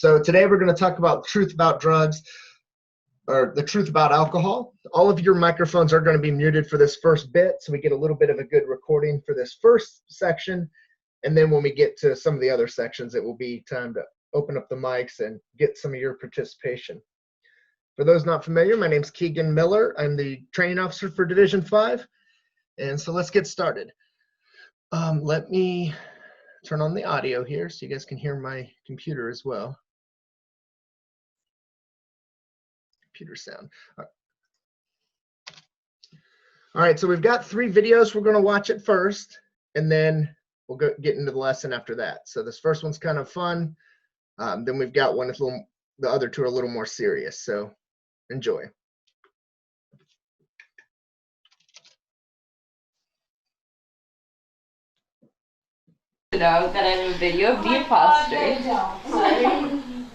So today we're going to talk about truth about drugs, or the truth about alcohol. All of your microphones are going to be muted for this first bit, so we get a little bit of a good recording for this first section. And then when we get to some of the other sections, it will be time to open up the mics and get some of your participation. For those not familiar, my name's Keegan Miller. I'm the training officer for Division 5. And so let's get started. Let me turn on the audio here so you guys can hear my computer as well. Computer sound. All right, so we've got 3 videos we're going to watch at first, and then we'll get into the lesson after that. So this first one's kind of fun. Then we've got one that's the other 2 are a little more serious. So enjoy. Out that I'm a video of the imposter.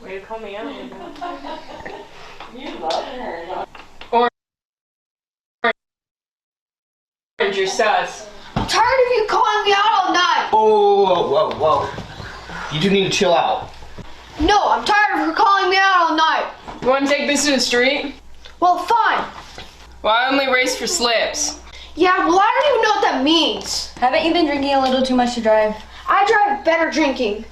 Way to call me out. You love her. Orange, you're sus. I'm tired of you calling me out all night. Whoa. You do need to chill out. No, I'm tired of her calling me out all night. You want to take this to the street? Well, fine. Well, I only race for slips. Yeah, well, I don't even know what that means. Haven't you been drinking a little too much to drive? I drive better drinking.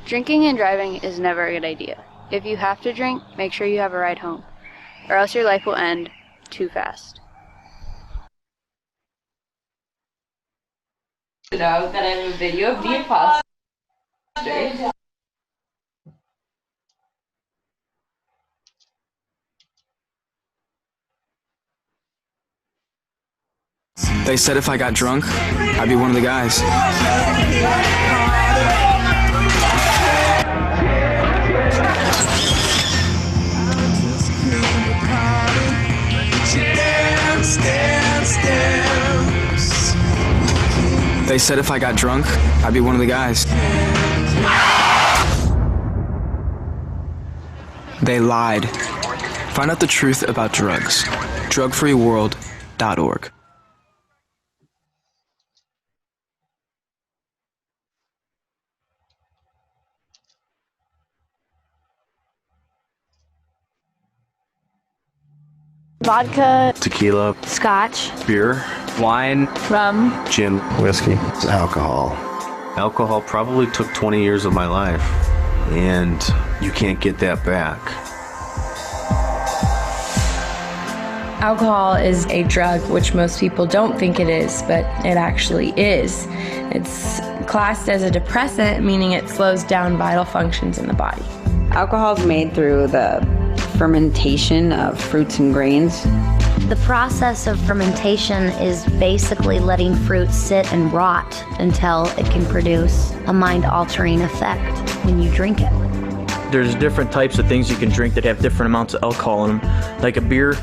Drinking and driving is never a good idea. If you have to drink, make sure you have a ride home, or else your life will end too fast. Out that I'm a video of the imposter. They said if I got drunk, I'd be one of the guys. They said if I got drunk, I'd be one of the guys. They lied. Find out the truth about drugs. Drugfreeworld.org. Vodka, tequila, scotch, beer, wine, rum, gin, whiskey, alcohol. Alcohol probably took 20 years of my life, and you can't get that back. Alcohol is a drug, which most people don't think it is, but it actually is. It's classed as a depressant, meaning it slows down vital functions in the body. Alcohol is made through the fermentation of fruits and grains. The process of fermentation is basically letting fruit sit and rot until it can produce a mind-altering effect when you drink it. There's different types of things you can drink that have different amounts of alcohol in them. Like a beer,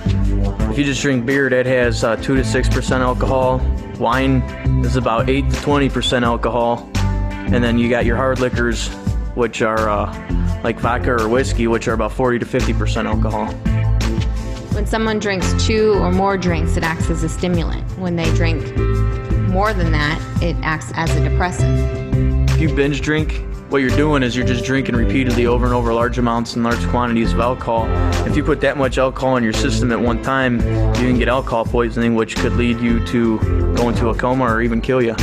if you just drink beer, that has 2 to 6% alcohol. Wine is about 8 to 20% alcohol. And then you got your hard liquors, which are like vodka or whiskey, which are about 40 to 50% alcohol. When someone drinks 2 or more drinks, it acts as a stimulant. When they drink more than that, it acts as a depressant. If you binge drink what you're doing is you're just drinking repeatedly over and over large amounts and large quantities of alcohol. If you put that much alcohol in your system at one time, you can get alcohol poisoning, which could lead you to go into a coma or even kill you.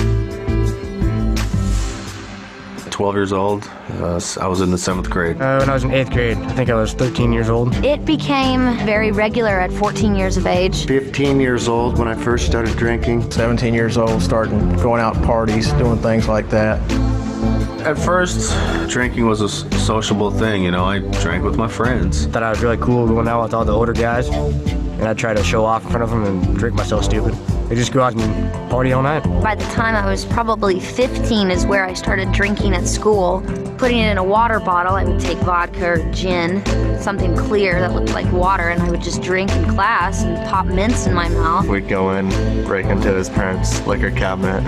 12 years old. I was in the 7th grade. When I was in 8th grade, I think I was 13 years old. It became very regular at 14 years of age. 15 years old when I first started drinking. 17 years old, starting going out parties, doing things like that. At first, drinking was a sociable thing, you know. I drank with my friends. Thought I was really cool going out with all the older guys, and I'd try to show off in front of them and drink myself stupid. They just go out and party all night. By the time I was probably 15 is where I started drinking at school. Putting it in a water bottle, I would take vodka or gin, something clear that looked like water, and I would just drink in class and pop mints in my mouth. We'd go in, break into his parents' liquor cabinet,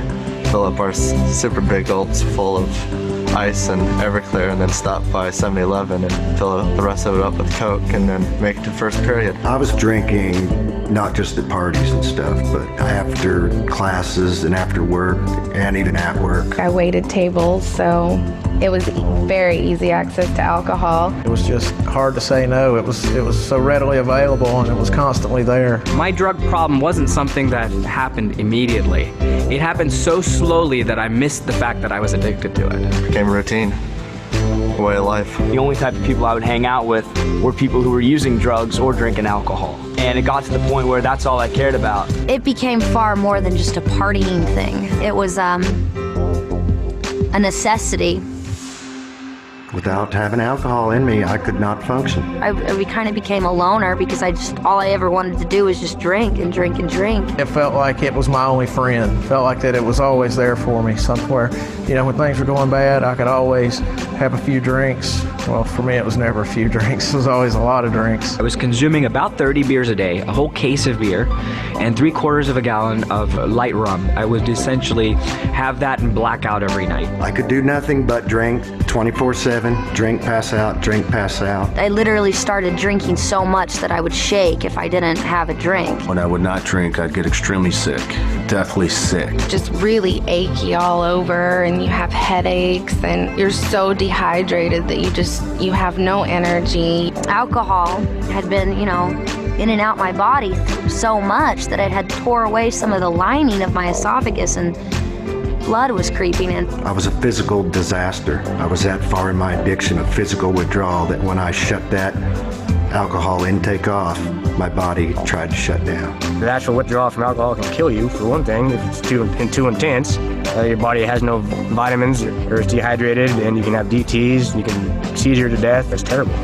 fill up our super big gulps full of ice and Everclear, and then stop by 7-Eleven and fill the rest of it up with Coke, and then make it to first period. I was drinking not just at parties and stuff, but after classes and after work and even at work. I waited tables, so it was very easy access to alcohol. It was just hard to say no. It was so readily available, and it was constantly there. My drug problem wasn't something that happened immediately. It happened so slowly that I missed the fact that I was addicted to it. It became a routine, a way of life. The only type of people I would hang out with were people who were using drugs or drinking alcohol. And it got to the point where that's all I cared about. It became far more than just a partying thing. It was a necessity. Without having alcohol in me, I could not function. I kind of became a loner because all I ever wanted to do was just drink and drink and drink. It felt like it was my only friend. Felt like that it was always there for me somewhere. You know, when things were going bad, I could always have a few drinks. Well, for me, it was never a few drinks. It was always a lot of drinks. I was consuming about 30 beers a day, a whole case of beer, and 3/4 of a gallon of light rum. I would essentially have that and black out every night. I could do nothing but drink 24/7, drink, pass out, drink, pass out. I literally started drinking so much that I would shake if I didn't have a drink. When I would not drink, I'd get extremely sick, deathly sick. Just really achy all over, and you have headaches, and you're so dehydrated that you have no energy. Alcohol had been, in and out my body so much that it had tore away some of the lining of my esophagus, and blood was creeping in. I was a physical disaster. I was that far in my addiction of physical withdrawal that when I shut that alcohol intake off, my body tried to shut down. The actual withdrawal from alcohol can kill you, for one thing, if it's too intense. Your body has no vitamins or is dehydrated, and you can have DTs, you can seizure to death. It's terrible.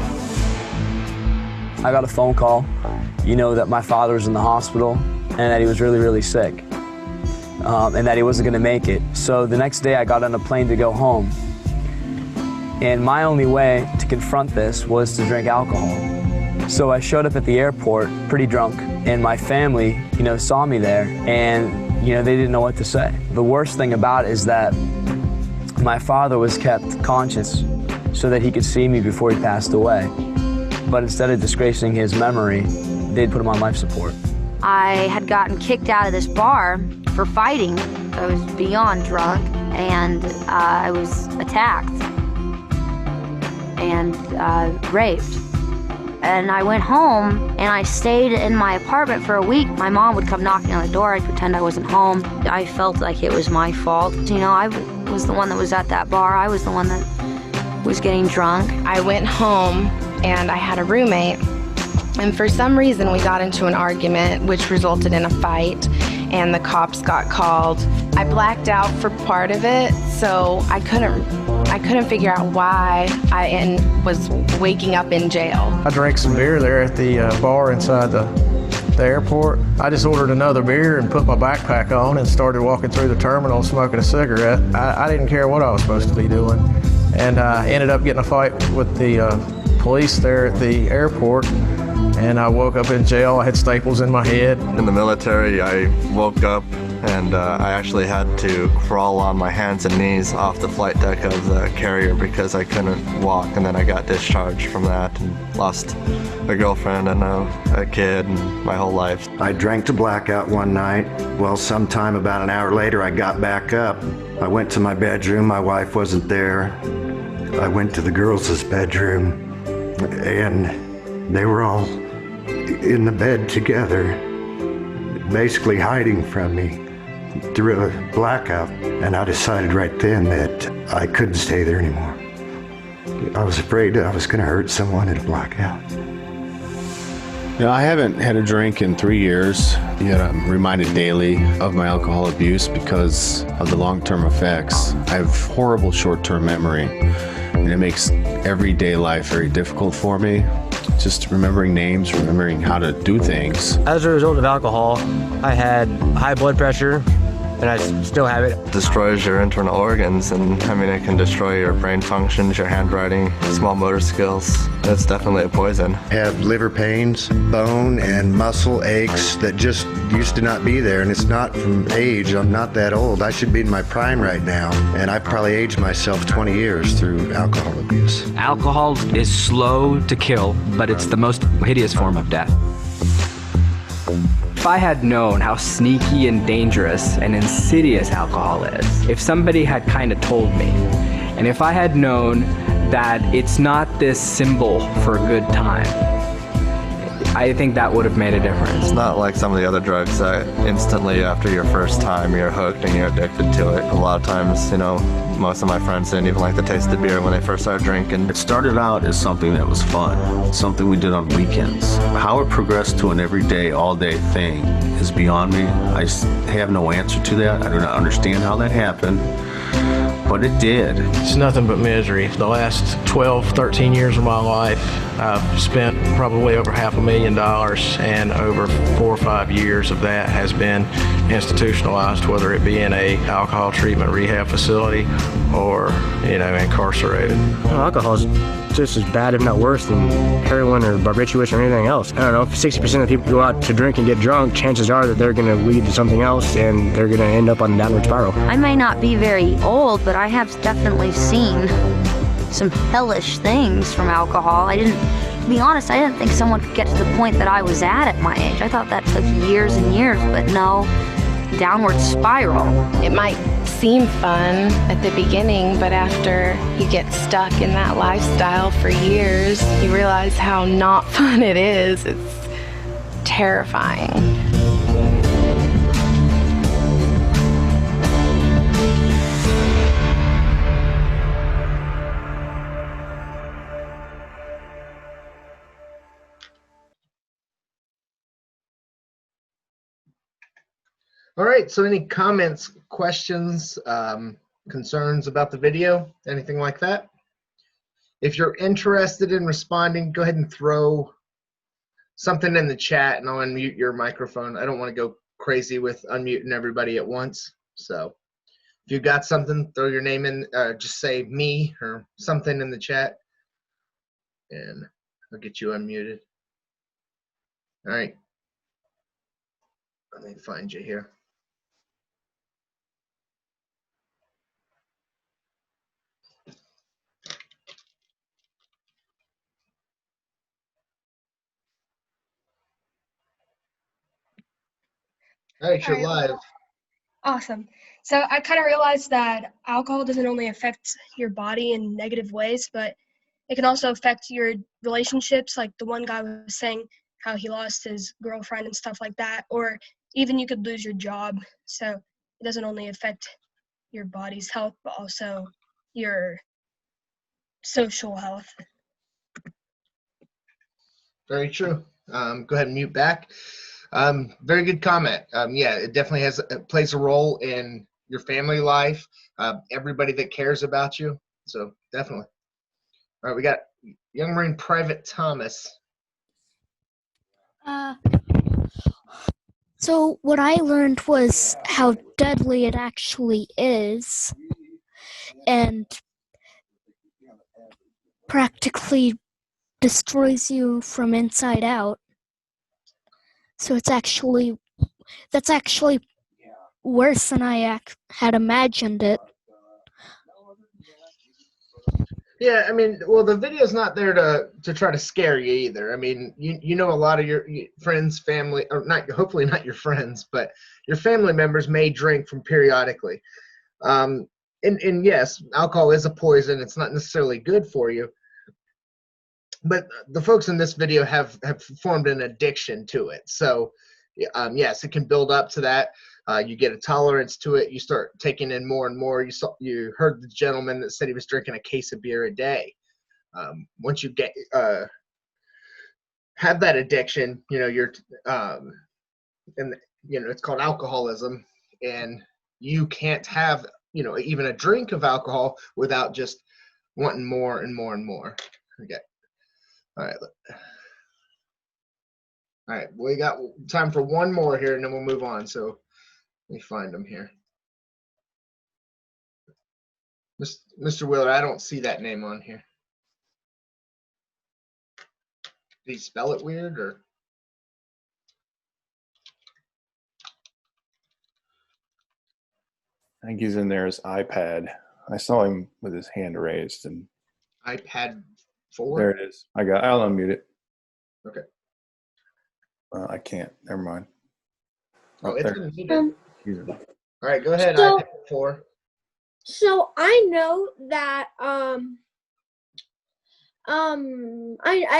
I got a phone call, that my father was in the hospital and that he was really, really sick. And that he wasn't gonna make it. So the next day I got on a plane to go home. And my only way to confront this was to drink alcohol. So I showed up at the airport pretty drunk, and my family, saw me there, and, they didn't know what to say. The worst thing about it is that my father was kept conscious so that he could see me before he passed away. But instead of disgracing his memory, they'd put him on life support. I had gotten kicked out of this bar for fighting. I was beyond drunk, and I was attacked and raped. And I went home, and I stayed in my apartment for a week. My mom would come knocking on the door. I'd pretend I wasn't home. I felt like it was my fault. I was the one that was at that bar. I was the one that was getting drunk. I went home, and I had a roommate. And for some reason, we got into an argument, which resulted in a fight, and the cops got called. I blacked out for part of it, so I couldn't figure out why I was waking up in jail. I drank some beer there at the bar inside the airport. I just ordered another beer and put my backpack on and started walking through the terminal smoking a cigarette. I didn't care what I was supposed to be doing, and I ended up getting a fight with the police there at the airport. And I woke up in jail. I had staples in my head. In the military, I woke up and I actually had to crawl on my hands and knees off the flight deck of the carrier because I couldn't walk, and then I got discharged from that and lost a girlfriend and a kid and my whole life. I drank to blackout one night. Well, sometime about an hour later, I got back up. I went to my bedroom. My wife wasn't there. I went to the girls' bedroom, and they were all in the bed together, basically hiding from me through a blackout. And I decided right then that I couldn't stay there anymore. I was afraid I was going to hurt someone in a blackout. I haven't had a drink in 3 years, yet I'm reminded daily of my alcohol abuse because of the long-term effects. I have horrible short-term memory, and it makes everyday life very difficult for me. Just remembering names, remembering how to do things. As a result of alcohol, I had high blood pressure, and I still have it. It destroys your internal organs, and I mean, it can destroy your brain functions, your handwriting, small motor skills. It's definitely a poison. Have liver pains, bone and muscle aches that just used to not be there, and it's not from age. I'm not that old. I should be in my prime right now, and I probably aged myself 20 years through alcohol abuse. Alcohol is slow to kill, but it's the most hideous form of death. If I had known how sneaky and dangerous and insidious alcohol is, if somebody had kind of told me, and if I had known that it's not this symbol for a good time, I think that would have made a difference. It's not like some of the other drugs that instantly after your first time you're hooked and you're addicted to it. A lot of times, most of my friends didn't even like the taste of beer when they first started drinking. It started out as something that was fun, something we did on weekends. How it progressed to an everyday, all-day thing is beyond me. I just have no answer to that. I do not understand how that happened, but it did. It's nothing but misery. The last 12, 13 years of my life, I've spent probably over $500,000, and over 4 or 5 years of that has been institutionalized, whether it be in a alcohol treatment rehab facility or, incarcerated. Alcohol is just as bad, if not worse, than heroin or barbiturates or anything else. I don't know, if 60% of people go out to drink and get drunk, chances are that they're going to lead to something else, and they're going to end up on a downward spiral. I may not be very old, but I have definitely seen some hellish things from alcohol. To be honest, I didn't think someone could get to the point that I was at my age. I thought that took years and years, but no, downward spiral. It might seem fun at the beginning, but after you get stuck in that lifestyle for years, you realize how not fun it is. It's terrifying. All right, so any comments, questions, concerns about the video, anything like that? If you're interested in responding, go ahead and throw something in the chat and I'll unmute your microphone. I don't want to go crazy with unmuting everybody at once. So if you got something, throw your name in, just say me or something in the chat and I'll get you unmuted. All right, let me find you here. All right, you're live. Awesome. So I kind of realized that alcohol doesn't only affect your body in negative ways, but it can also affect your relationships. Like the one guy was saying how he lost his girlfriend and stuff like that, or even you could lose your job. So it doesn't only affect your body's health, but also your social health. Very true. Go ahead and mute back. Very good comment. Yeah, it definitely plays a role in your family life, everybody that cares about you. So definitely. All right, we got Young Marine Private Thomas. So what I learned was how deadly it actually is, and practically destroys you from inside out. So that's actually worse than I had imagined it. Yeah, I mean, well, the video's not there to try to scare you either. I mean, you know, a lot of your friends, family, or not, hopefully not your friends, but your family members may drink from periodically. and yes, alcohol is a poison. It's not necessarily good for you. But the folks in this video have formed an addiction to it. So yes, it can build up to that. You get a tolerance to it. You start taking in more and more. You heard the gentleman that said he was drinking a case of beer a day. Once you get have that addiction, you're and it's called alcoholism, and you can't have even a drink of alcohol without just wanting more and more and more. Okay. All right, we got time for one more here, and then we'll move on. So let me find them here. Mr. Wheeler, I don't see that name on here. Did he spell it weird, or? I think he's in there as iPad. I saw him with his hand raised, and iPad 4? There it is. I'll unmute it. Okay. I can't. Never mind. Oh, it's there. unmuted. He's in. All right, go ahead. So- iPad 4. So I know that I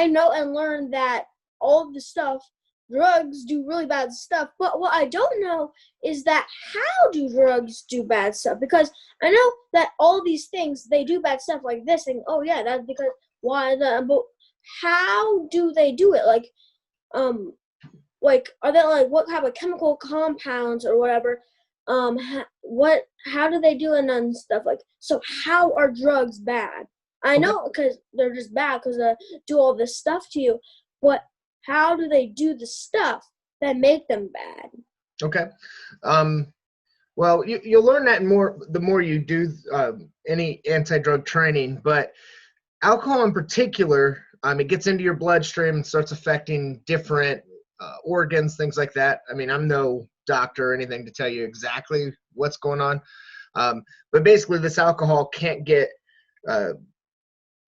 know and learned that all of the stuff, drugs do really bad stuff, but what I don't know is that how do drugs do bad stuff? Because I know that all these things, they do bad stuff like this, and oh yeah, that's because but how do they do it? Like are they like, what type of chemical compounds or whatever? How do they do it and stuff like, so how are drugs bad? I know because they're just bad because they do all this stuff to you, but how do they do the stuff that make them bad? Okay. Well, you'll learn that the more you do any anti-drug training, but alcohol in particular, it gets into your bloodstream and starts affecting different organs, things like that. I mean, I'm no doctor or anything to tell you exactly what's going on, but basically this alcohol can't get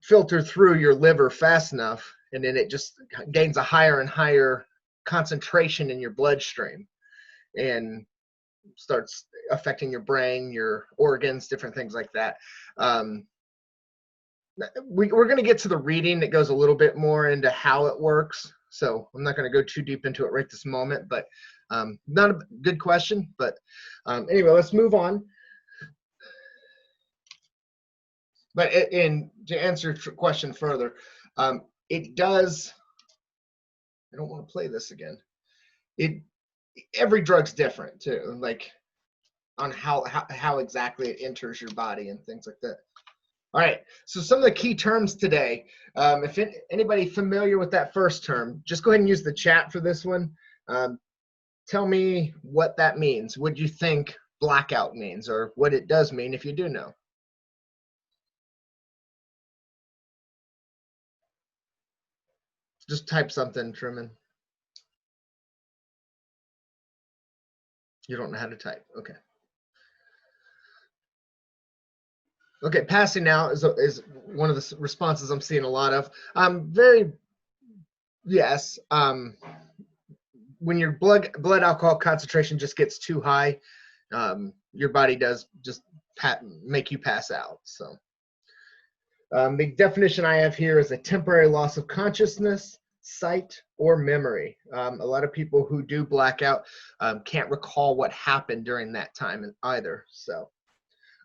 filtered through your liver fast enough, and then it just gains a higher and higher concentration in your bloodstream and starts affecting your brain, your organs, different things like that. We're going to get to the reading that goes a little bit more into how it works, so I'm not going to go too deep into it right this moment, but not a good question. But anyway, let's move on. But to answer your question further, it does. I don't want to play this again. Every drug's different too, like on how exactly it enters your body and things like that. All right, so some of the key terms today. If anybody familiar with that first term, just go ahead and use the chat for this one. Tell me what that means. What do you think blackout means, or what it does mean if you do know? Just type something, Truman. You don't know how to type. Okay. Okay, passing out is one of the responses I'm seeing a lot of. Yes. When your blood alcohol concentration just gets too high, your body does just make you pass out. So the definition I have here is a temporary loss of consciousness, sight, or memory. A lot of people who do blackout can't recall what happened during that time either. So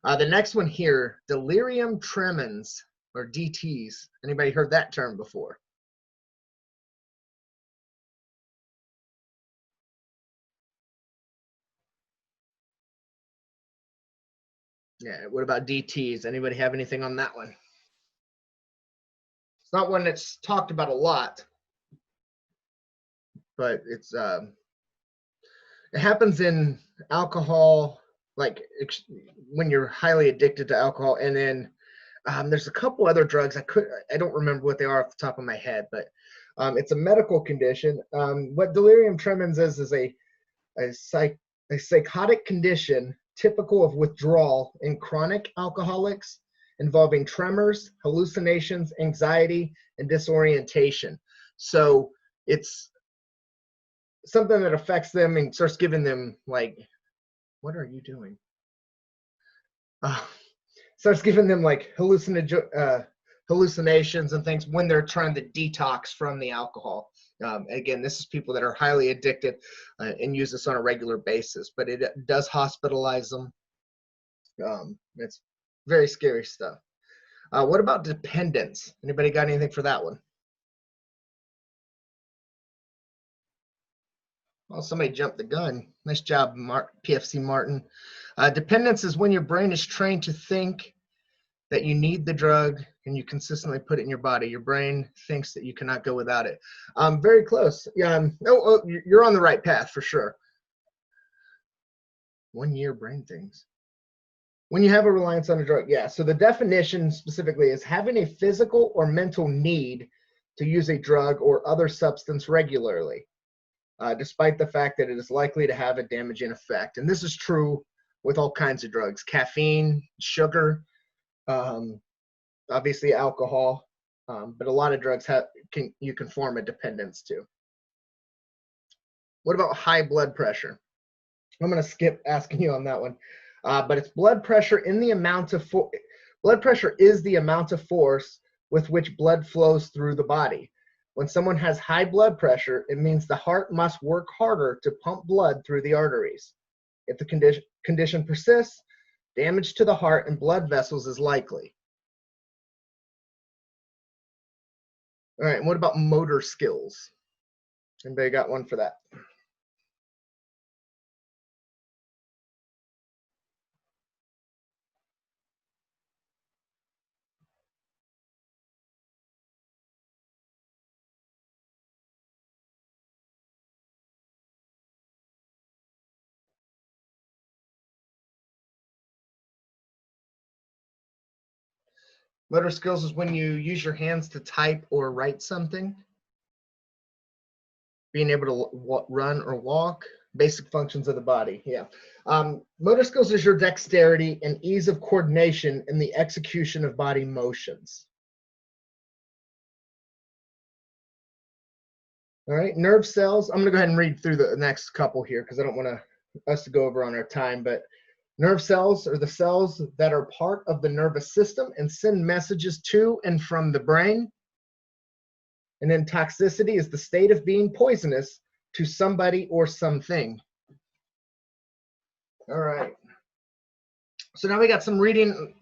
the next one here, delirium tremens, or DTs. Anybody heard that term before? Yeah, what about DTs? Anybody have anything on that one? It's not one that's talked about a lot, but it's it happens in alcohol, like when you're highly addicted to alcohol, and then there's a couple other drugs I don't remember what they are off the top of my head, but it's a medical condition. What delirium tremens is a psychotic condition typical of withdrawal in chronic alcoholics, involving tremors, hallucinations, anxiety, and disorientation. So it's something that affects them and starts giving them, like, what are you doing? starts giving them like hallucinations and things when they're trying to detox from the alcohol. Again, this is people that are highly addicted and use this on a regular basis, but it does hospitalize them. It's very scary stuff. What about dependence? Anybody got anything for that one? Well, somebody jumped the gun. Nice job, PFC Martin. Dependence is when your brain is trained to think that you need the drug and you consistently put it in your body. Your brain thinks that you cannot go without it. Very close. Yeah. You're on the right path for sure. 1 year brain things. When you have a reliance on a drug, yeah. So the definition specifically is having a physical or mental need to use a drug or other substance regularly, despite the fact that it is likely to have a damaging effect. And this is true with all kinds of drugs: caffeine, sugar, obviously alcohol, but a lot of drugs you can form a dependence to. What about high blood pressure? I'm going to skip asking you on that one. But it's blood pressure in the amount of blood pressure is the amount of force with which blood flows through the body. When someone has high blood pressure, it means the heart must work harder to pump blood through the arteries. If the condition persists, damage to the heart and blood vessels is likely. All right, and what about motor skills? Anybody got one for that? Motor skills is when you use your hands to type or write something. Being able to run or walk, basic functions of the body, yeah. Motor skills is your dexterity and ease of coordination in the execution of body motions. All right, nerve cells. I'm gonna go ahead and read through the next couple here because I don't want us to go over on our time, but nerve cells are the cells that are part of the nervous system and send messages to and from the brain. And then toxicity is the state of being poisonous to somebody or something. All right. So now we got some reading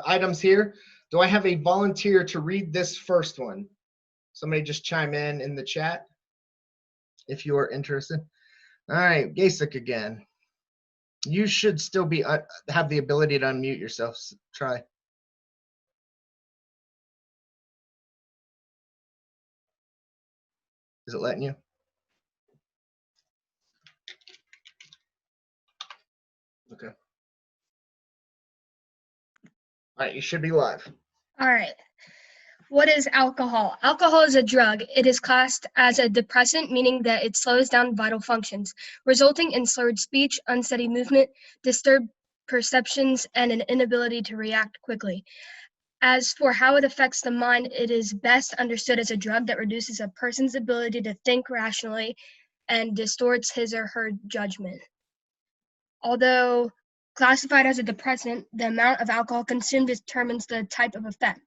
items here. Do I have a volunteer to read this first one? Somebody just chime in the chat if you are interested. All right, Gasek again. You should still be have the ability to unmute yourself. Try. Is it letting you? Okay. All right, you should be live. All right. What is alcohol? Alcohol is a drug. It is classed as a depressant, meaning that it slows down vital functions, resulting in slurred speech, unsteady movement, disturbed perceptions, and an inability to react quickly. As for how it affects the mind, it is best understood as a drug that reduces a person's ability to think rationally and distorts his or her judgment. Although classified as a depressant, the amount of alcohol consumed determines the type of effect.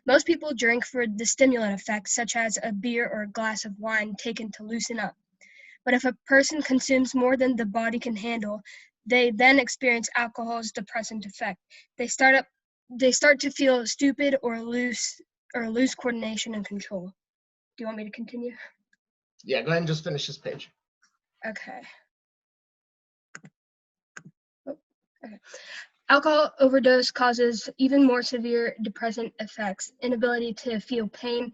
Most people drink for the stimulant effect, such as a beer or a glass of wine taken to loosen up. But if a person consumes more than the body can handle, they then experience alcohol's depressant effect. They start to feel stupid or lose coordination and control. Do you want me to continue? Yeah, go ahead and just finish this page. Okay. Okay. Alcohol overdose causes even more severe depressant effects. Inability to feel pain.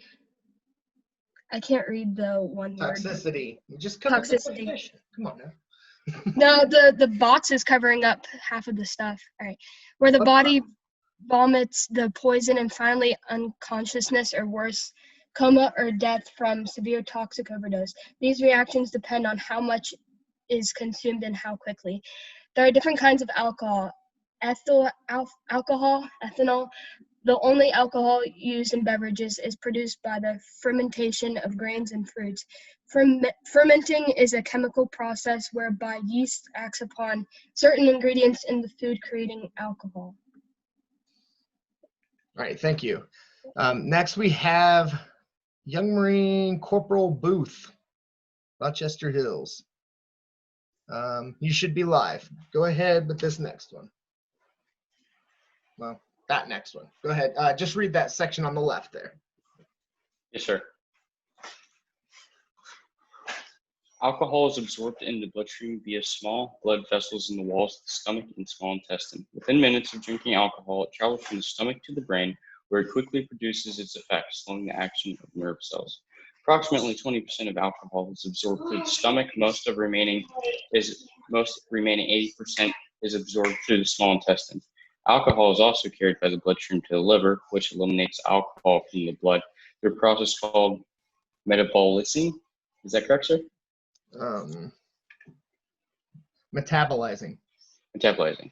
I can't read the one word. Toxicity. Just come Toxicity. Come on now. No, the box is covering up half of the stuff. All right. Where the body vomits the poison, and finally unconsciousness or worse, coma or death from severe toxic overdose. These reactions depend on how much is consumed and how quickly. There are different kinds of alcohol. Ethyl ethanol, the only alcohol used in beverages, is produced by the fermentation of grains and fruits. Fermenting is a chemical process whereby yeast acts upon certain ingredients in the food, creating alcohol. All right, thank you. Next we have Young Marine Corporal Booth, Rochester Hills. You should be live. Go ahead with this next one. Well, that next one. Go ahead. Just read that section on the left there. Yes, sir. Alcohol is absorbed in the bloodstream via small blood vessels in the walls of the stomach and small intestine. Within minutes of drinking alcohol, it travels from the stomach to the brain, where it quickly produces its effects, slowing the action of nerve cells. Approximately 20% of alcohol is absorbed through the stomach. Most remaining 80% is absorbed through the small intestine. Alcohol is also carried by the bloodstream to the liver, which eliminates alcohol from the blood through a process called metabolism. Is that correct, sir? Metabolizing. Metabolizing.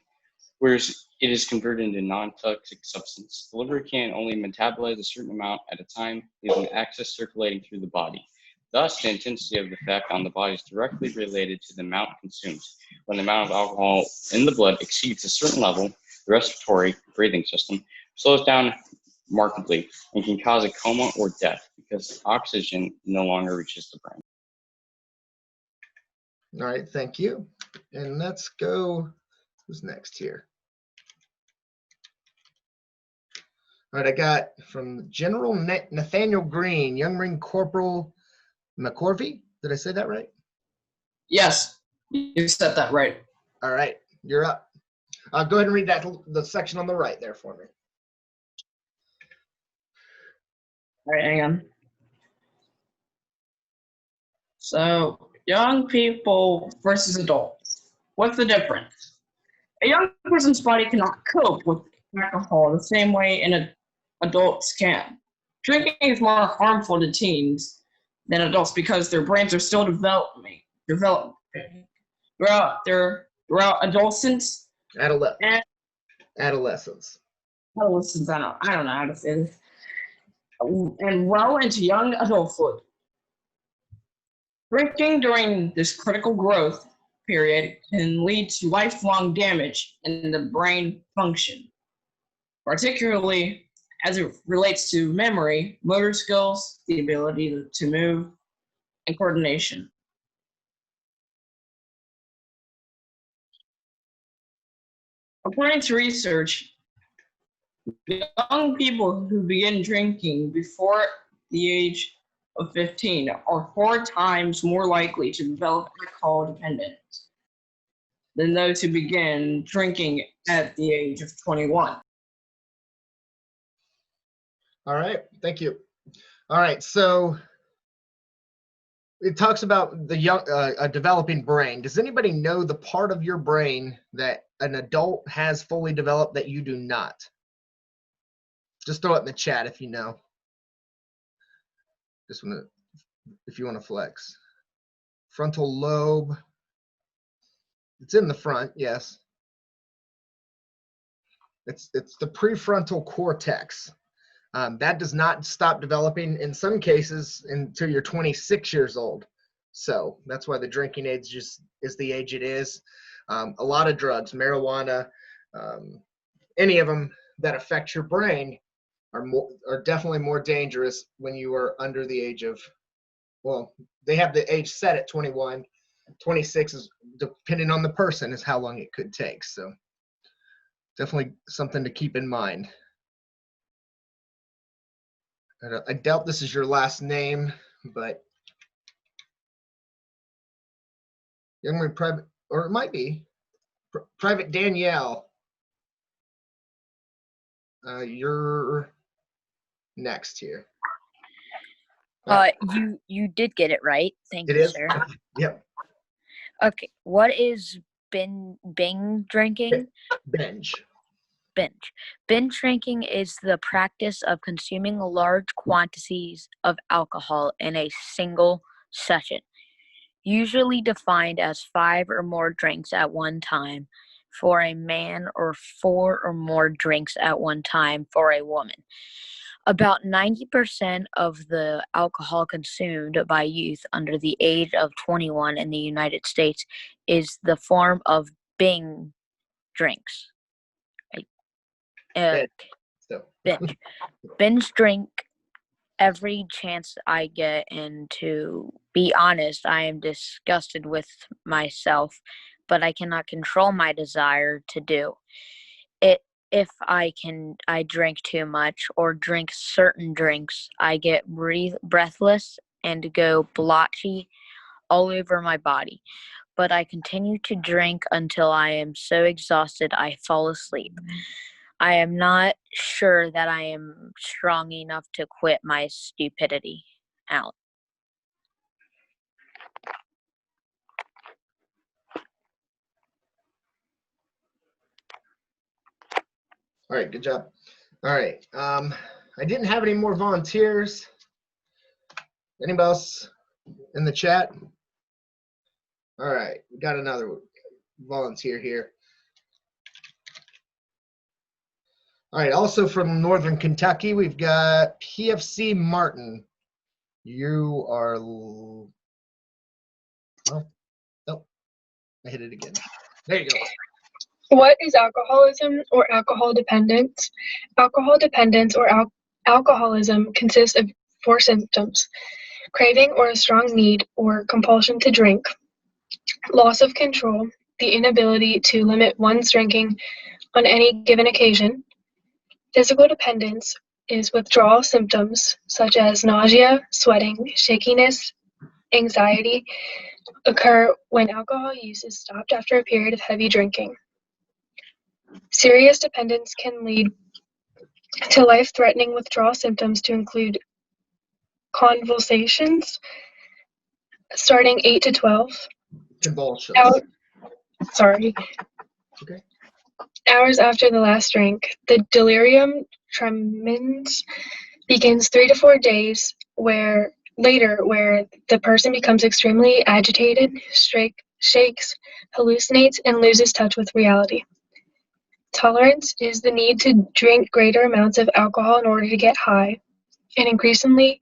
Whereas it is converted into non-toxic substance. The liver can only metabolize a certain amount at a time, leaving excess circulating through the body. Thus, the intensity of the effect on the body is directly related to the amount consumed. When the amount of alcohol in the blood exceeds a certain level, the respiratory breathing system slows down markedly and can cause a coma or death because oxygen no longer reaches the brain. All right, thank you. And let's go, who's next here? All right, I got from General Nathaniel Green, Young Marine Corporal McCorvey. Did I say that right? Yes, you said that right. All right, you're up. Go ahead and read that, the section on the right there for me. All right, hang on. So, young people versus adults. What's the difference? A young person's body cannot cope with alcohol the same way adults can. Drinking is more harmful to teens than adults because their brains are still developing throughout adolescence. Adolescence. Adolescence, I don't know how to say this. And well into young adulthood. Drinking during this critical growth period can lead to lifelong damage in the brain function, particularly as it relates to memory, motor skills, the ability to move, and coordination. According to research, young people who begin drinking before the age of 15 are 4 times more likely to develop alcohol dependence than those who begin drinking at the age of 21. All right, thank you. All right, so it talks about the young, a developing brain. Does anybody know the part of your brain that an adult has fully developed that you do not? Just throw it in the chat if you know. Just want to, if you want to flex. Frontal lobe. It's in the front, yes. It's the prefrontal cortex. That does not stop developing in some cases until you're 26 years old. So that's why the drinking age just is the age it is. A lot of drugs, marijuana, any of them that affect your brain are definitely more dangerous when you are under the age of, well, they have the age set at 21. 26 is, depending on the person, is how long it could take. So definitely something to keep in mind. I doubt this is your last name, but Young Marine Private, or it might be Private Danielle. You're next here. You did get it right. Thank It you, is? sir. Yep. Okay, what is binge drinking? Binge. Binge drinking is the practice of consuming large quantities of alcohol in a single session, usually defined as 5 or more drinks at one time for a man or 4 or more drinks at one time for a woman. About 90% of the alcohol consumed by youth under the age of 21 in the United States is the form of Bing drinks. So. Binge drink every chance I get, and to be honest, I am disgusted with myself, but I cannot control my desire to do it. If I drink too much or drink certain drinks, I get breathless and go blotchy all over my body. But I continue to drink until I am so exhausted I fall asleep. I am not sure that I am strong enough to quit my stupidity out. All right, good job. All right, I didn't have any more volunteers. Anybody else in the chat? All right, we got another volunteer here. All right, also from Northern Kentucky, we've got PFC Martin. You are, well, nope, I hit it again. There you go. What is alcoholism or alcohol dependence? Alcohol dependence or alcoholism consists of 4 symptoms: craving or a strong need or compulsion to drink, loss of control, the inability to limit one's drinking on any given occasion. Physical dependence is withdrawal symptoms such as nausea, sweating, shakiness, anxiety occur when alcohol use is stopped after a period of heavy drinking. Serious dependence can lead to life-threatening withdrawal symptoms to include convulsions starting 8 to 12. Convulsions. Okay. Hours after the last drink. The delirium tremens begins 3 to 4 days later where the person becomes extremely agitated, shakes, hallucinates, and loses touch with reality. Tolerance is the need to drink greater amounts of alcohol in order to get high. An increasingly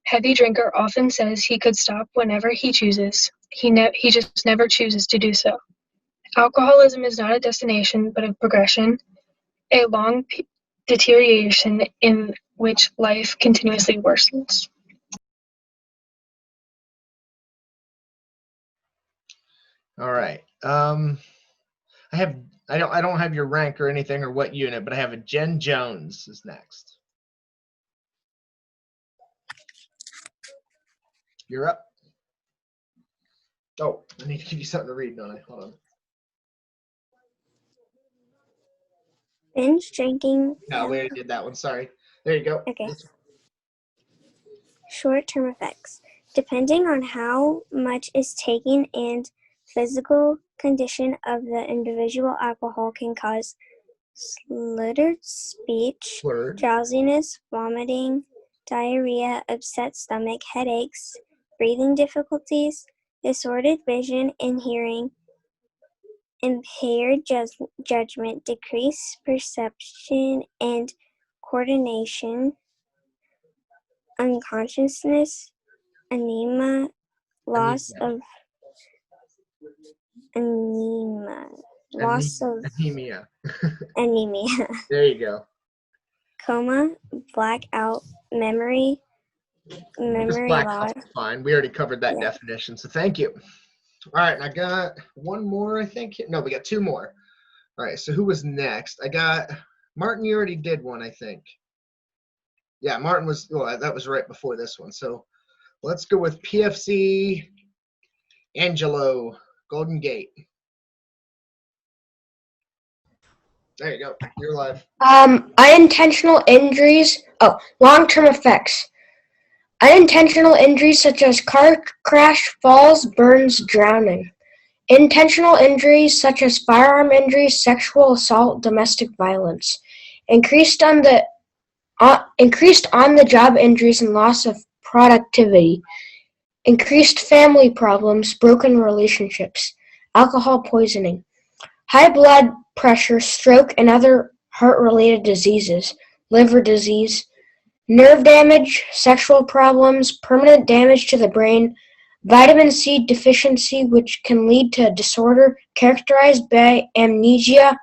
heavy drinker often says he could stop whenever he chooses. He just never chooses to do so. Alcoholism is not a destination, but a progression, a long deterioration in which life continuously worsens. All right. I don't have your rank or anything or what unit, but I have a Jen Jones is next. You're up. Oh, I need to give you something to read, don't I? Hold on. Binge drinking. No, we already did that one. Sorry. There you go. Okay. Short-term effects. Depending on how much is taken and physical condition of the individual, alcohol can cause slurred speech, drowsiness, vomiting, diarrhea, upset stomach, headaches, breathing difficulties, disordered vision and hearing, impaired judgment, decreased perception and coordination, unconsciousness, anemia, loss of anemia. Anemia. There you go. Coma, blackout, memory Blackout loss. Fine. We already covered that definition, so thank you. All right, and I got one more, I think. No, we got 2 more. All right, so who was next? I got Martin. You already did one, I think. Yeah, Martin was, well, that was right before this one. So let's go with PFC Angelo, Golden Gate. There you go. You're live. Unintentional injuries. Long-term effects. Unintentional injuries such as car crash, falls, burns, drowning. Intentional injuries such as firearm injuries, sexual assault, domestic violence. Increased on-the-job injuries and loss of productivity. Increased family problems, broken relationships. Alcohol poisoning. High blood pressure, stroke, and other heart-related diseases, liver disease, nerve damage, sexual problems, permanent damage to the brain, vitamin C deficiency, which can lead to a disorder characterized by amnesia,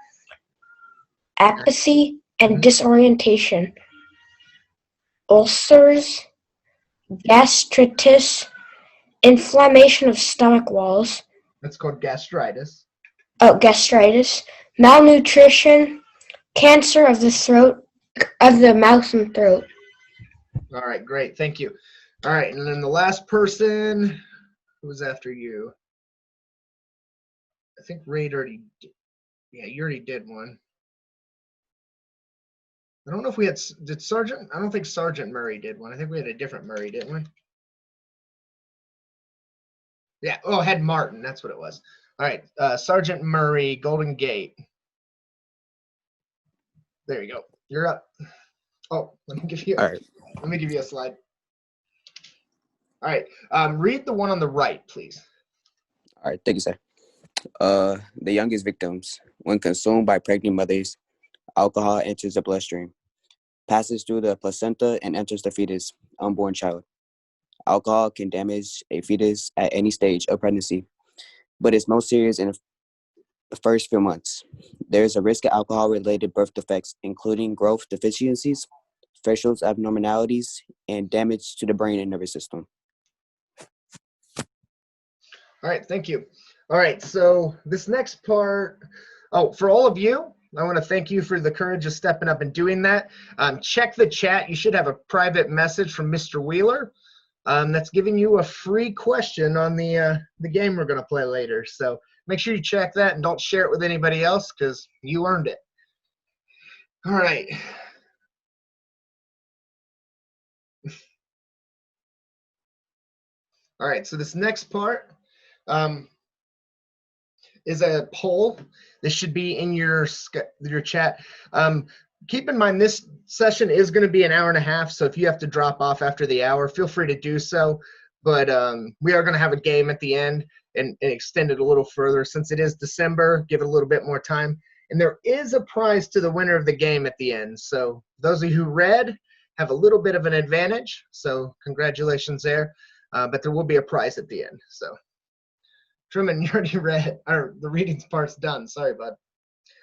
apathy, and disorientation, ulcers, gastritis, inflammation of stomach walls, That's called gastritis. gastritis, malnutrition, cancer of the throat, of the mouth and throat. All right, great. Thank you. All right, and then the last person who was after you. I think Reed already did. Yeah, you already did one. I don't know if we had, did Sergeant? I don't think Sergeant Murray did one. I think we had a different Murray, didn't we? Yeah, oh, Head Martin, that's what it was. All right, Sergeant Murray, Golden Gate. There you go. You're up. Oh, let me give you a slide. All right, read the one on the right, please. All right, thank you, sir. The youngest victims, when consumed by pregnant mothers, alcohol enters the bloodstream, passes through the placenta, and enters the fetus, unborn child. Alcohol can damage a fetus at any stage of pregnancy, but it's most serious in the first few months. There is a risk of alcohol-related birth defects, including growth deficiencies, facial abnormalities, and damage to the brain and nervous system. All right, thank you. All right, so this next part, for all of you, I want to thank you for the courage of stepping up and doing that. Check the chat. You should have a private message from Mr. Wheeler that's giving you a free question on the game we're going to play later. So make sure you check that and don't share it with anybody else because you earned it. All right. All right, so this next part is a poll. This should be in your chat. Keep in mind this session is going to be an hour and a half, so if you have to drop off after the hour, feel free to do so. But we are going to have a game at the end and extend it a little further. Since it is December, give it a little bit more time. And there is a prize to the winner of the game at the end. So those of you who read have a little bit of an advantage. So congratulations there. But there will be a prize at the end. So Truman, you already read, or the reading part's done. Sorry, bud.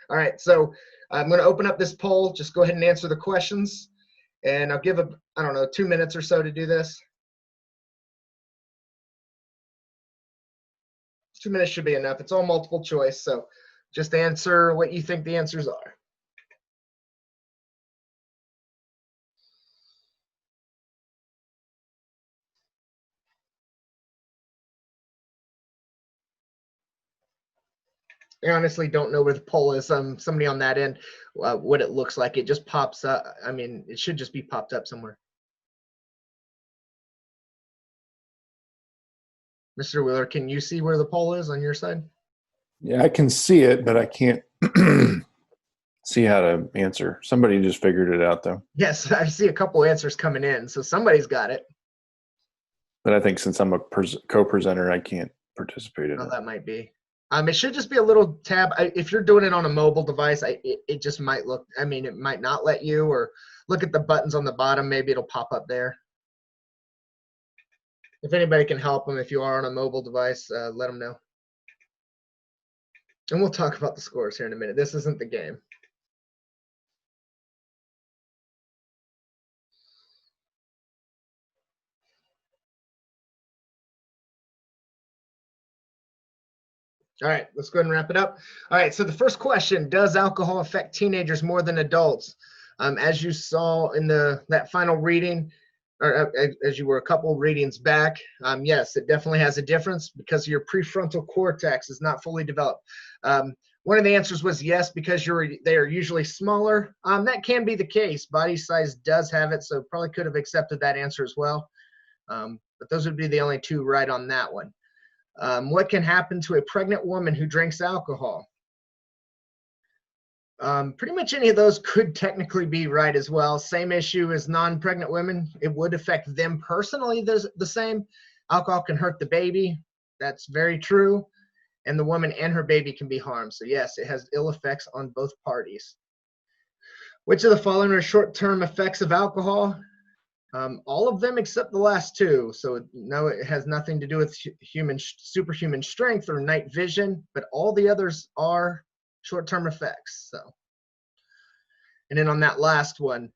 All right, so I'm going to open up this poll. Just go ahead and answer the questions. And I'll give, I don't know, 2 minutes or so to do this. 2 minutes should be enough. It's all multiple choice, so just answer what you think the answers are. I honestly don't know where the poll is. Somebody on that end, what it looks like. It just pops up. I mean, it should just be popped up somewhere. Mr. Wheeler, can you see where the poll is on your side? Yeah, I can see it, but I can't see how to answer. Somebody just figured it out, though. Yes, I see a couple answers coming in, so somebody's got it. But I think since I'm a co-presenter, I can't participate in it. That might be. It should just be a little tab. If you're doing it on a mobile device, it just might look, I mean, it might not let you, or look at the buttons on the bottom. Maybe it'll pop up there. If anybody can help them, if you are on a mobile device, let them know. And we'll talk about the scores here in a minute. This isn't the game. All right, let's go ahead and wrap it up. All right, so the first question, does alcohol affect teenagers more than adults? As you saw in that final reading, or as you were a couple readings back, yes, it definitely has a difference because your prefrontal cortex is not fully developed. One of the answers was yes, because they are usually smaller. That can be the case. Body size does have it, so probably could have accepted that answer as well. But those would be the only two right on that one. What can happen to a pregnant woman who drinks alcohol? Pretty much any of those could technically be right as well. Same issue as non-pregnant women. It would affect them personally the same. Alcohol can hurt the baby. That's very true. And the woman and her baby can be harmed. So yes, it has ill effects on both parties. Which of the following are short-term effects of alcohol? All of them except the last two. So no, it has nothing to do with superhuman strength or night vision, but all the others are short-term effects. So, And then on that last one,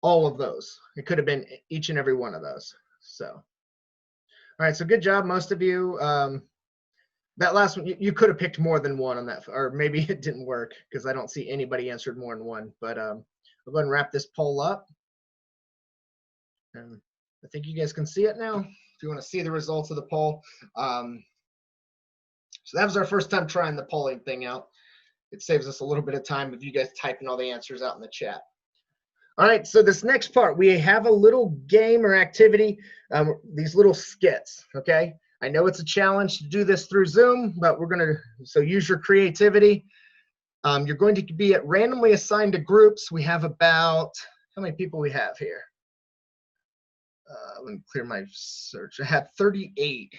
all of those. It could have been each and every one of those. So, all right, so good job, most of you. That last one, you could have picked more than one on that, or maybe it didn't work because I don't see anybody answered more than one. But I'll go ahead and wrap this poll up. And I think you guys can see it now. If you want to see the results of the poll. So that was our first time trying the polling thing out. It saves us a little bit of time of you guys typing all the answers out in the chat. All right, so this next part, we have a little game or activity, these little skits, okay? I know it's a challenge to do this through Zoom, but we're gonna, so use your creativity. You're going to be randomly assigned to groups. We have about, how many people we have here? Let me clear my search. I have 38.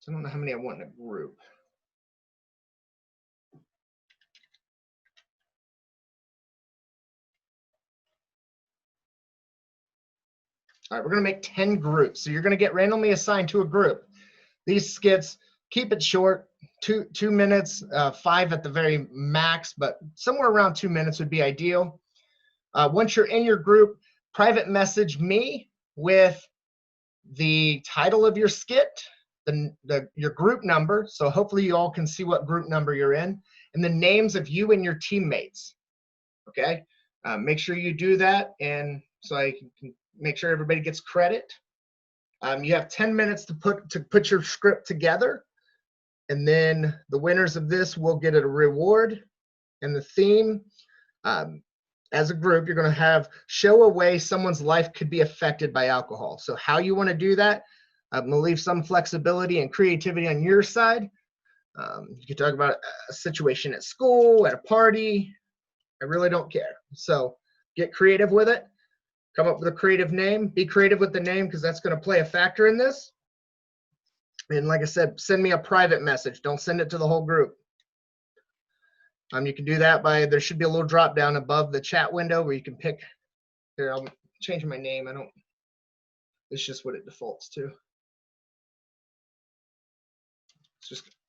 So I don't know how many I want in a group. All right, we're going to make 10 groups. So you're going to get randomly assigned to a group. These skits, keep it short, 2 minutes, 5 at the very max, but somewhere around 2 minutes would be ideal. Once you're in your group, private message me with the title of your skit, your group number, so hopefully you all can see what group number you're in, and the names of you and your teammates, okay? Make sure you do that, and so I can make sure everybody gets credit. You have 10 minutes to put your script together, and then the winners of this will get a reward. And the theme, as a group, you're going to have show a way someone's life could be affected by alcohol. So how you want to do that, I'm going to leave some flexibility and creativity on your side. You can talk about a situation at school, at a party. I really don't care. So get creative with it. Come up with a creative name. Be creative with the name because that's going to play a factor in this. And like I said, send me a private message. Don't send it to the whole group. You can do that by, there should be a little drop down above the chat window where you can pick. Here, I'll change my name. It's just what it defaults to.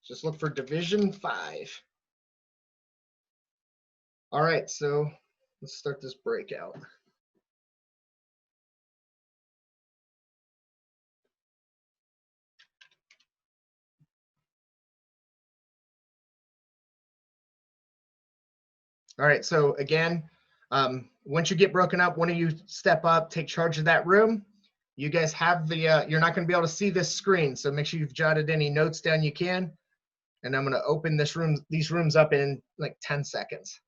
Just look for Division 5. All right, so let's start this breakout. All right, so again, once you get broken up, one of you step up, take charge of that room. You guys have the, you're not going to be able to see this screen, so make sure you've jotted any notes down you can. And I'm going to open these rooms up in like 10 seconds.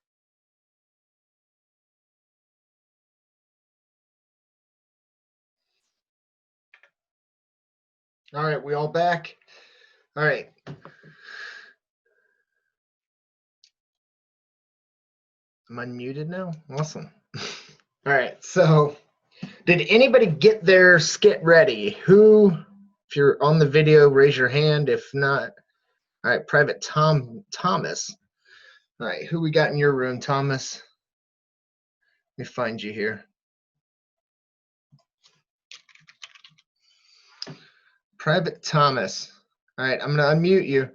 All right, we all back? All right. I'm unmuted now? Awesome. All right, so did anybody get their skit ready? If you're on the video, raise your hand. If not, all right, Private Thomas. All right, who we got in your room, Thomas? Let me find you here. Private Thomas. All right, I'm gonna unmute you.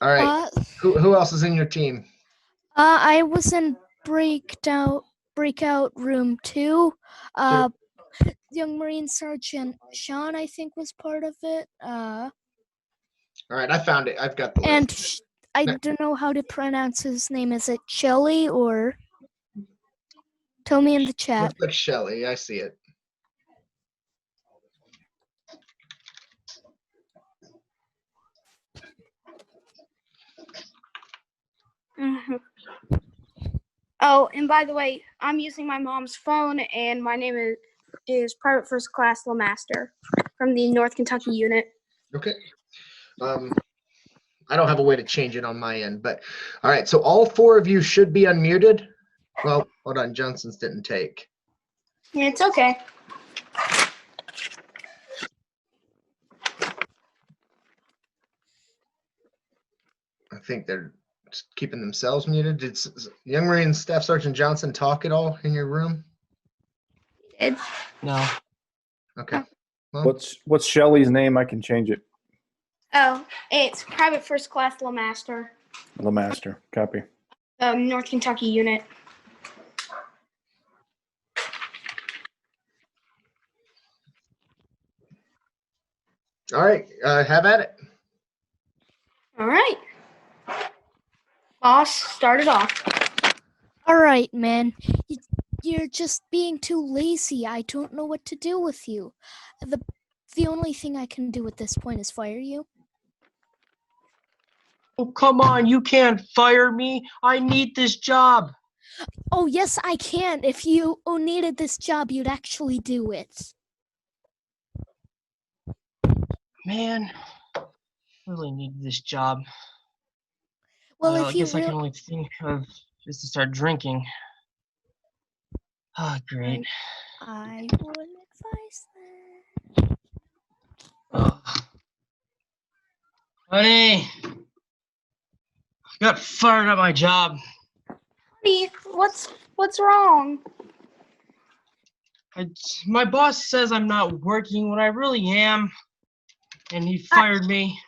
All right, who else is in your team? I was in breakout room 2. Young Marine Sergeant Sean, I think, was part of it. All right, I found it. I've got the and list. I don't know how to pronounce his name. Is it Shelly or? Tell me in the chat. Looks like Shelly. I see it. Oh, and by the way, I'm using my mom's phone, and my name is Private First Class Lamaster from the North Kentucky unit. Okay. I don't have a way to change it on my end, but all right. So all 4 of you should be unmuted. Well, hold on. Johnson's didn't take. Yeah, it's okay. I think they're just keeping themselves muted. Did Young Marine Staff Sergeant Johnson talk at all in your room? No. Okay. Well, What's Shelly's name? I can change it. Oh, it's Private First Class Lamaster, Lamaster, copy. North Kentucky unit. All right, have at it. All right. Boss, start it off. All right, man. You're just being too lazy. I don't know what to do with you. The only thing I can do at this point is fire you. Oh, come on, you can't fire me. I need this job. Oh, yes, I can. If you needed this job, you'd actually do it. Man, I really need this job. Well, I if you guess I can only think of just to start drinking. Ah, great. I would advise that. Oh. Honey, I got fired at my job. Honey, what's wrong? My boss says I'm not working when I really am, and he fired me.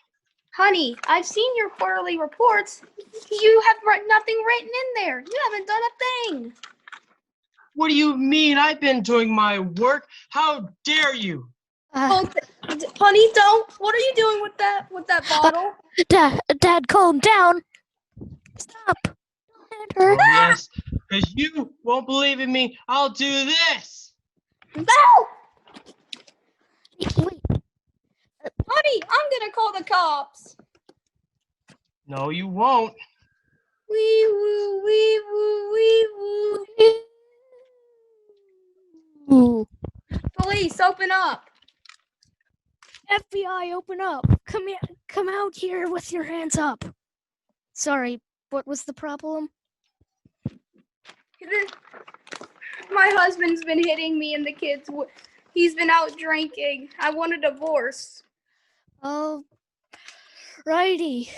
Honey, I've seen your quarterly reports. You have nothing written in there. You haven't done a thing. What do you mean? I've been doing my work. How dare you? Honey, don't. What are you doing with that bottle? Dad, calm down. Stop. Don't hit her. Oh, yes, because you won't believe in me. I'll do this. No! Wait. Honey, I'm gonna call the cops. No, you won't. Wee woo, wee woo, wee woo. Ooh. Police, open up. FBI, open up. Come here. Come out here with your hands up. Sorry, what was the problem? My husband's been hitting me and the kids. He's been out drinking. I want a divorce. Oh, righty.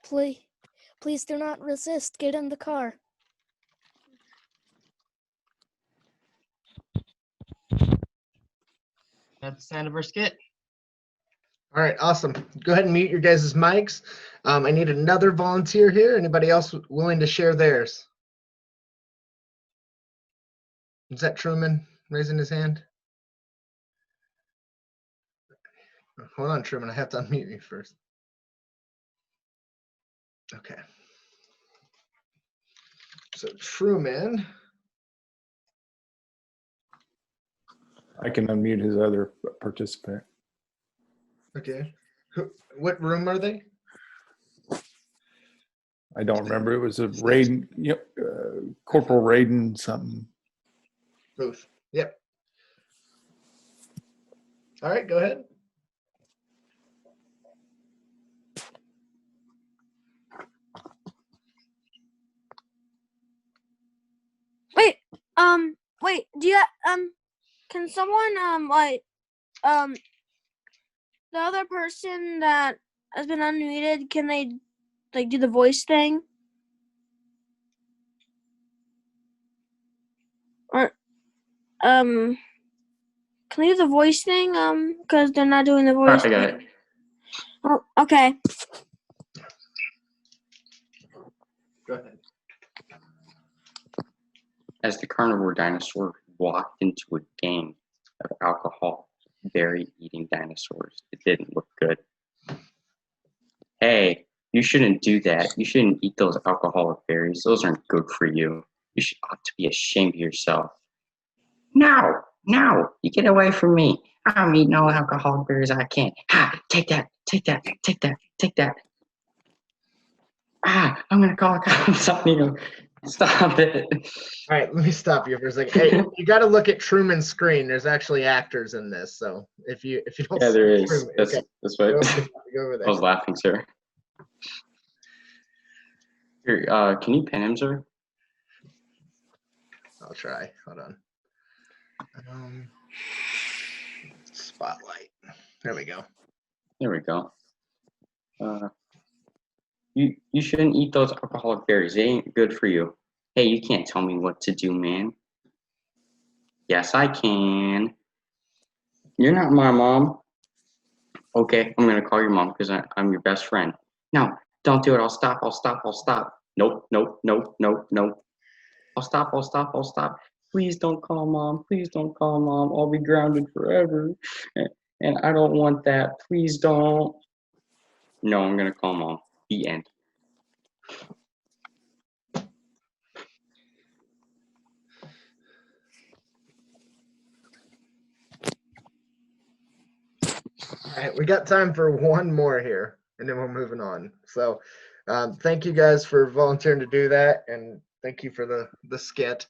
Please do not resist. Get in the car. That's the end of our skit. All right, awesome. Go ahead and mute your guys' mics. I need another volunteer here. Anybody else willing to share theirs? Is that Truman raising his hand? Hold on, Truman. I have to unmute you first. Okay. So Truman. I can unmute his other participant. Okay. What room are they? I don't remember. It was a Raiden, Corporal Raiden something. Booth. Yep. All right, go ahead. Wait, do you, can someone, the other person that has been unmuted, can they, do the voice thing? Or, can they do the voice thing, because they're not doing the voice I got thing? it. Oh, okay. Go ahead. As the carnivore dinosaur walked into a gang of alcohol berry eating dinosaurs, it didn't look good. Hey, you shouldn't do that. You shouldn't eat those alcoholic berries. Those aren't good for you. You ought to be ashamed of yourself. No, you get away from me. I'm eating all alcoholic berries I can. Ha, take that. I'm gonna call a cop. Stop it. All right, let me stop you for a second. Hey, you got to look at Truman's screen. There's actually actors in this, so if you don't, Yeah, there is. Truman, That's okay. what Go over there. I was laughing, sir. Here, can you pin him, sir? I'll try. Hold on. Spotlight. There we go. There we go. You shouldn't eat those alcoholic berries. They ain't good for you. Hey, you can't tell me what to do, man. Yes, I can. You're not my mom. Okay, I'm gonna call your mom because I'm your best friend. No, don't do it. I'll stop. I'll stop. I'll stop. Nope, nope, nope, nope, nope. I'll stop. I'll stop. I'll stop. Please don't call mom. Please don't call mom. I'll be grounded forever. And I don't want that. Please don't. No, I'm gonna call mom. The end. All right, we got time for one more here, and then we're moving on. So, thank you guys for volunteering to do that, and thank you for the skit.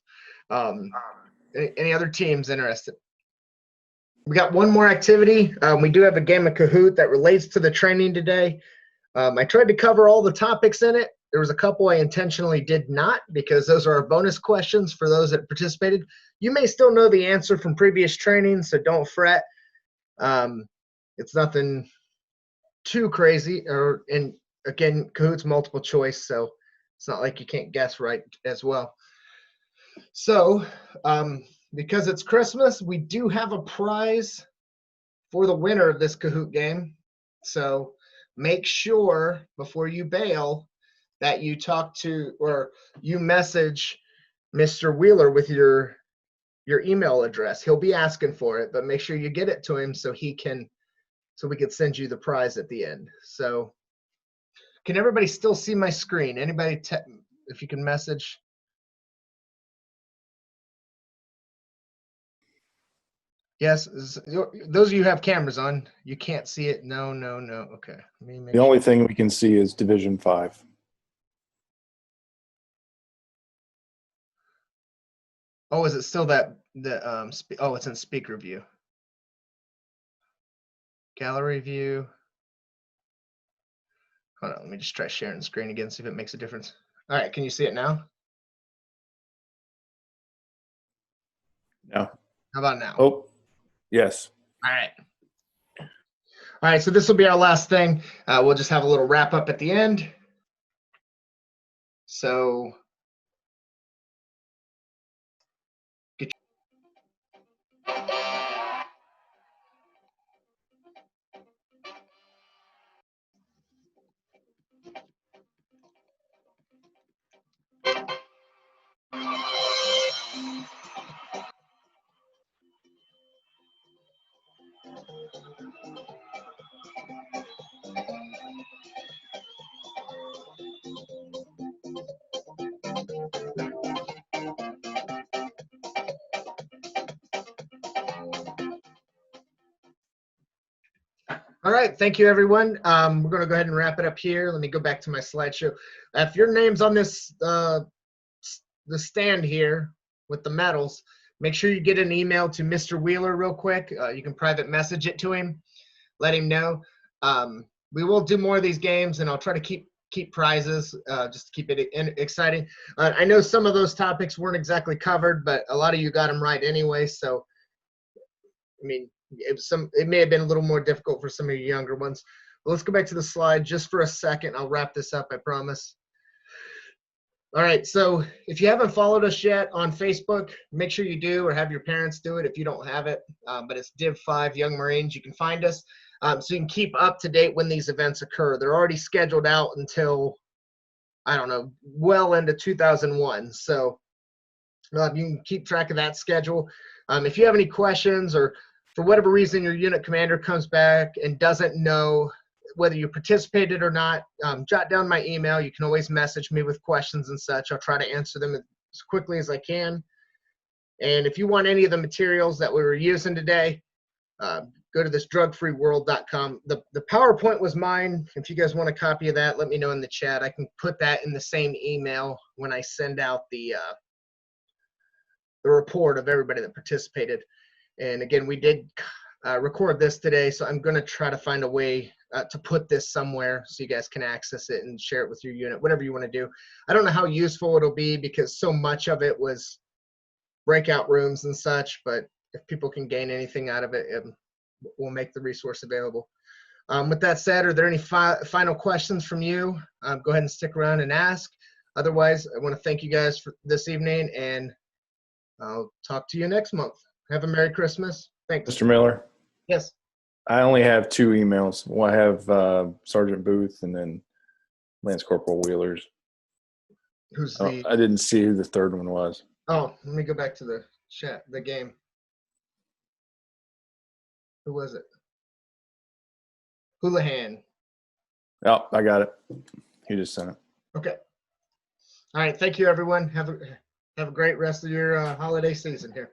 Any other teams interested? We got one more activity. We do have a game of Kahoot that relates to the training today. I tried to cover all the topics in it. There was a couple I intentionally did not because those are our bonus questions for those that participated. You may still know the answer from previous training, so don't fret. It's nothing too crazy. And again, Kahoot's multiple choice, so it's not like you can't guess right as well. So, because it's Christmas, we do have a prize for the winner of this Kahoot game. So make sure before you bail that you talk to or you message Mr. Wheeler with your email address. He'll be asking for it, but make sure you get it to him so we can send you the prize at the end. So can everybody still see my screen? Anybody, if you can message? Yes, those of you who have cameras on, you can't see it. No. Okay. Let me make The only thing we can see is Division 5. Oh, is it still that oh, it's in speaker view. Gallery view. Hold on, let me just try sharing the screen again, see if it makes a difference. All right, can you see it now? No. How about now? Oh, yes. All right. All right, so this will be our last thing. We'll just have a little wrap up at the end. So all right, thank you, everyone. We're going to go ahead and wrap it up here. Let me go back to my slideshow. If your name's on this the stand here with the medals, make sure you get an email to Mr. Wheeler real quick. You can private message it to him, let him know. We will do more of these games, and I'll try to keep prizes just to keep it exciting. I know some of those topics weren't exactly covered, but a lot of you got them right anyway. So, I mean, it may have been a little more difficult for some of your younger ones. But let's go back to the slide just for a second. I'll wrap this up, I promise. All right, so if you haven't followed us yet on Facebook, make sure you do or have your parents do it if you don't have it. But it's Div 5 Young Marines. You can find us so you can keep up to date when these events occur. They're already scheduled out until, I don't know, well into 2001. So you can keep track of that schedule. If you have any questions or for whatever reason your unit commander comes back and doesn't know whether you participated or not, jot down my email. You can always message me with questions and such. I'll try to answer them as quickly as I can. And if you want any of the materials that we were using today, go to this drugfreeworld.com. The PowerPoint was mine. If you guys want a copy of that, let me know in the chat. I can put that in the same email when I send out the report of everybody that participated. And again, we did record this today, so I'm going to try to find a way to put this somewhere so you guys can access it and share it with your unit, whatever you want to do. I don't know how useful it'll be because so much of it was breakout rooms and such, but if people can gain anything out of it, we'll make the resource available. With that said, are there any final questions from you? Go ahead and stick around and ask. Otherwise, I want to thank you guys for this evening and I'll talk to you next month. Have a Merry Christmas. Thanks. Mr. Miller, Yes. I only have 2 emails. Well, I have Sergeant Booth and then Lance Corporal Wheeler's. Who's I didn't see who the third one was. Oh, let me go back to the chat, the game. Who was it? Houlihan. Oh, I got it. He just sent it. Okay. All right. Thank you, everyone. Have a great rest of your holiday season here.